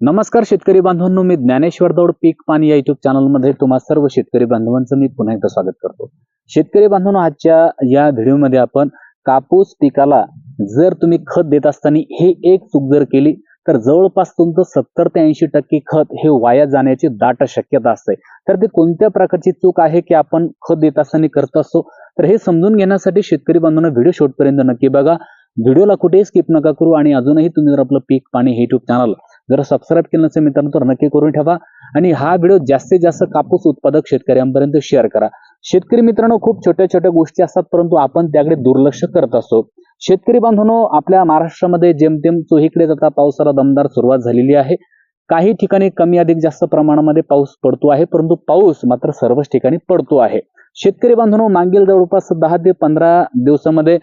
नमस्कार शेतकरी बांधवांनो, मी ज्ञानेश्वर दौड पीक पाणी या युट्यूब चॅनलमध्ये तुम्हा सर्व शेतकरी बांधवांचं मी पुन्हा एकदा स्वागत करतो। शेतकरी बांधवांनो, आजच्या या व्हिडिओमध्ये आपण कापूस पिकाला जर तुम्ही खत देत असताना हे एक चूक जर केली तर जवळपास तुमचं 70 ते 80% खत हे वाया जाण्याची दाट शक्यता असते। तर ते कोणत्या प्रकारची चूक आहे की आपण खत देत असताना करत असतो, तर हे समजून घेण्यासाठी शेतकरी बांधवांनो व्हिडिओ शेवटपर्यंत नक्की बघा। व्हिडिओला कुठेही स्किप नका करू आणि अजूनही तुम्ही जर आपलं पीक पाणी हे युट्यूब चॅनल जर सबस्क्राईब केलं नसेल मित्रांनो तर नक्की करून ठेवा आणि हा व्हिडिओ जास्तीत जास्त कापूस उत्पादक शेतकऱ्यांपर्यंत शेअर करा। शेतकरी मित्रांनो, खूप छोट्या छोट्या गोष्टी असतात परंतु आपण त्याकडे दुर्लक्ष करत असतो। शेतकरी बांधवांनो, आपल्या महाराष्ट्रामध्ये जेमतेम चोहीकडे आता पावसाला दमदार सुरुवात झालेली आहे। काही ठिकाणी कमी अधिक जास्त प्रमाणामध्ये पाऊस पडतो आहे, परंतु पाऊस मात्र सर्वच ठिकाणी पडतो आहे। शेतकरी बांधवांनो, मागील जवळपास 10 ते 15 दिवसामध्ये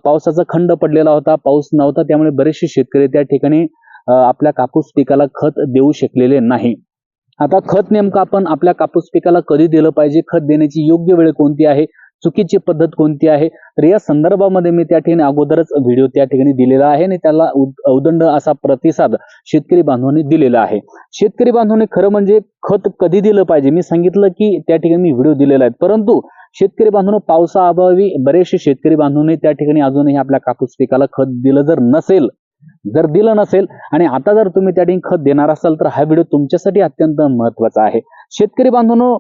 पावसाचा खंड पडलेला होता, पाऊस नव्हता, त्यामुळे बरेचसे शेतकरी त्या ठिकाणी आपल्या कापूस पिकाला खत देऊ शकलेले नाही। आता खत नेमकं आपण आपल्या कापूस पिकाला कधी दिलं पाहिजे, खत देण्याची योग्य वेळ कोणती आहे, चुकीची पद्धत कोणती आहे, तर या संदर्भामध्ये मी त्या ठिकाणी अगोदरच व्हिडिओ त्या ठिकाणी दिलेला आहे आणि त्याला उदंड असा प्रतिसाद शेतकरी बांधवांनी दिलेला आहे। शेतकरी बांधवांनी खरं म्हणजे खत कधी दिलं पाहिजे मी सांगितलं की त्या ठिकाणी मी व्हिडिओ दिलेला आहे, परंतु शेतकरी बांधवांनो पावसाअभावी बरेचसे शेतकरी बांधवांनी त्या ठिकाणी अजूनही आपल्या कापूस पिकाला खत दिलं नसेल आणि आता जर तुम्ही त्या ठिकाणी खत देणार असाल तर हा व्हिडिओ तुमच्यासाठी अत्यंत महत्त्वाचा आहे। शेतकरी बांधवांनो,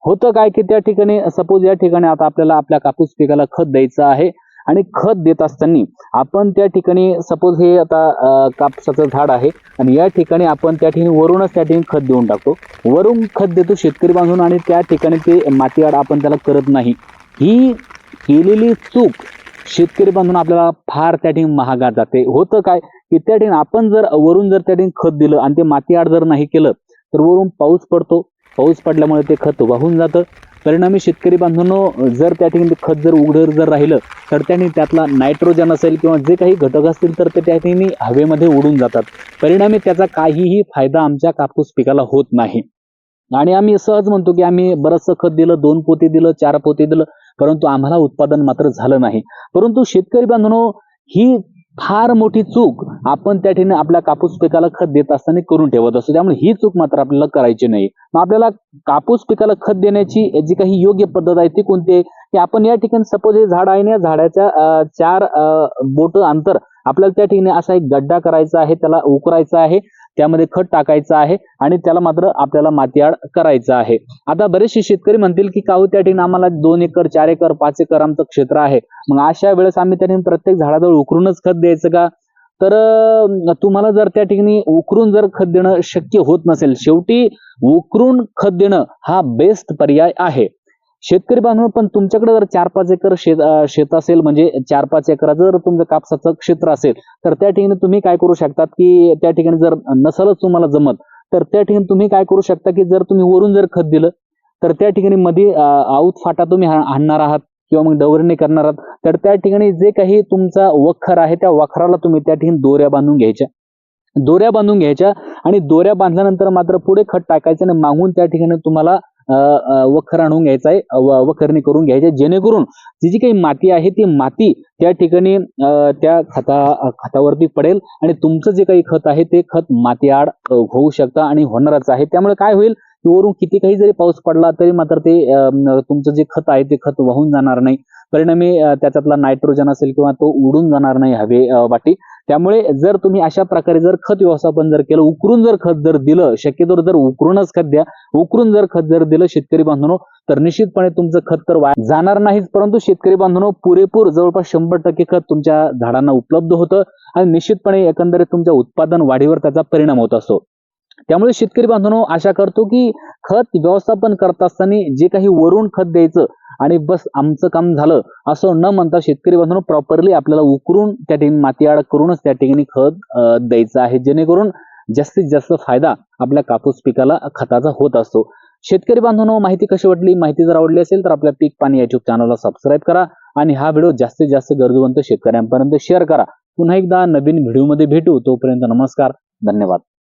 होतं काय की त्या ठिकाणी सपोज या ठिकाणी आता आपल्याला आपल्या कापूस पिकाला खत द्यायचं आहे आणि खत देत असताना आपण त्या ठिकाणी सपोज हे आता कापसाचं झाड आहे आणि या ठिकाणी आपण त्या ठिकाणी वरूनच त्या ठिकाणी खत देऊन टाकतो, वरून खत देतो शेतकरी बांधवांनो आणि त्या ठिकाणी ते मातीआड आपण त्याला करत नाही। ही केलेली चूक शेतकरी बांधवांनो आपल्याला फार त्या ठिकाणी महागात जाते। होतं काय की त्या ठिकाणी आपण जर वरून जर त्या ठिकाणी खत दिलं आणि ते मातीआड जर नाही केलं तर वरून पाऊस पडतो, पाऊस पडल्यामुळे ते खत वाहून जातं। परिणामी शेतकरी बांधवांनो, जर त्या ठिकाणी खत जर उघडं जर राहिलं तर त्याने त्यातला नायट्रोजन असेल किंवा जे काही घटक असतील तर ते त्या ठिकाणी हवेमध्ये उडून जातात। परिणामी त्याचा काहीही फायदा आमच्या कापूस पिकाला होत नाही आणि आम्ही सहज म्हणतो की आम्ही बरंचसं खत दिलं, 2 पोते दिलं, 4 पोते दिलं, परंतु आम्हाला उत्पादन मात्र झालं नाही। परंतु शेतकरी बांधवांनो, ही फार मोठी चूक आपण त्या ठिकाणी आपल्या कापूस पिकाला खत देत असताना करून ठेवत असतो, त्यामुळे ही चूक मात्र आपल्याला करायची नाही। मग आपल्याला कापूस पिकाला खत देण्याची जी काही योग्य पद्धत आहे ती कोणती आहे की आपण या ठिकाणी सपोज हे झाड आहे ना, झाडाच्या 4 बोट अंतर आपल्याला त्या ठिकाणी असा एक गड्डा करायचा आहे, त्याला उकरायचा आहे, त्यामध्ये खत टाकायचं आहे आणि त्याला मात्र आपल्याला मातीआड करायचं आहे। आता बरेचसे शेतकरी म्हणतील की काहू त्या ठिकाणी आम्हाला 2 एकर 4 एकर 5 एकर आमचं क्षेत्र आहे, मग अशा वेळेस आम्ही त्या ठिकाणी प्रत्येक झाडाजवळ उकरूनच खत द्यायचं का? तर तुम्हाला जर त्या ठिकाणी उकरून जर खत देणं शक्य होत नसेल, शेवटी उकरून खत देणं हा बेस्ट पर्याय आहे। शेतकरी बांधव, पण तुमच्याकडे जर 4-5 एकर शेत असेल, म्हणजे 4-5 एकराचं जर तुमचं कापसाचं क्षेत्र असेल तर त्या ठिकाणी तुम्ही काय करू शकतात की त्या ठिकाणी जर नसलच तुम्हाला जमत तर त्या ठिकाणी तुम्ही काय करू शकता की जर तुम्ही वरून जर खत दिलं तर त्या ठिकाणी मध्ये आऊत फाटा तुम्ही हाणणार आहात किंवा मग डवरणी करणार आहात, तर त्या ठिकाणी जे काही तुमचा वखर आहे त्या वखराला तुम्ही त्या ठिकाणी दोऱ्या बांधून घ्यायच्या आणि दोऱ्या बांधल्यानंतर मात्र पुढे खत टाकायचं आणि मागून त्या ठिकाणी तुम्हाला वखर आणून घ्यायचा आहे, वखरणी करून घ्यायचे, जेणेकरून जी काही माती आहे ती माती त्या ठिकाणी त्या खतावरती पडेल आणि तुमचं जे काही खत आहे ते खत मातीआड होऊ शकतं आणि होणारच आहे। त्यामुळे काय होईल, वरून किती काही जरी पाऊस पडला तरी मात्र ते तुमचं जे खत आहे ते खत वाहून जाणार नाही। परिणामी त्याच्यातला नायट्रोजन असेल किंवा तो उडून जाणार नाही हवे वाटी। त्यामुळे जर तुम्ही अशा प्रकारे जर खत व्यवस्थापन जर केलं, उकरून जर खत जर दिलं, शक्यतो जर उकरूनच खत द्या, उकरून जर खत जर दिलं शेतकरी बांधवांनो तर निश्चितपणे तुमचं खत तर वाया जाणार नाहीच, परंतु शेतकरी बांधवांनो पुरेपूर जवळपास 100% खत तुमच्या झाडांना उपलब्ध होतं आणि निश्चितपणे एकंदरीत तुमच्या उत्पादन वाढीवर त्याचा परिणाम होत असतो। त्यामुळे शेतकरी बांधवांनो, आशा करतो की खत व्यवस्थापन करत असताना जे काही वरून खत द्यायचं आणि बस आमचं काम झालं असं न म्हणता शेतकरी बांधवांनो प्रॉपरली आपल्याला उकरून त्या ठिकाणी मातीआड करूनच त्या ठिकाणी खत द्यायचं आहे, जेणेकरून जास्तीत जास्त फायदा आपल्या कापूस पिकाला खताचा होत असतो। शेतकरी बांधवांनो, माहिती कशी वाटली? माहिती जर आवडली असेल तर आपल्या पीक पाणी युट्यूब चॅनलला सबस्क्राईब करा आणि हा व्हिडिओ जास्तीत जास्त गरजूवंत शेतकऱ्यांपर्यंत शेअर करा। पुन्हा एकदा नवीन व्हिडिओमध्ये भेटू, तोपर्यंत नमस्कार, धन्यवाद।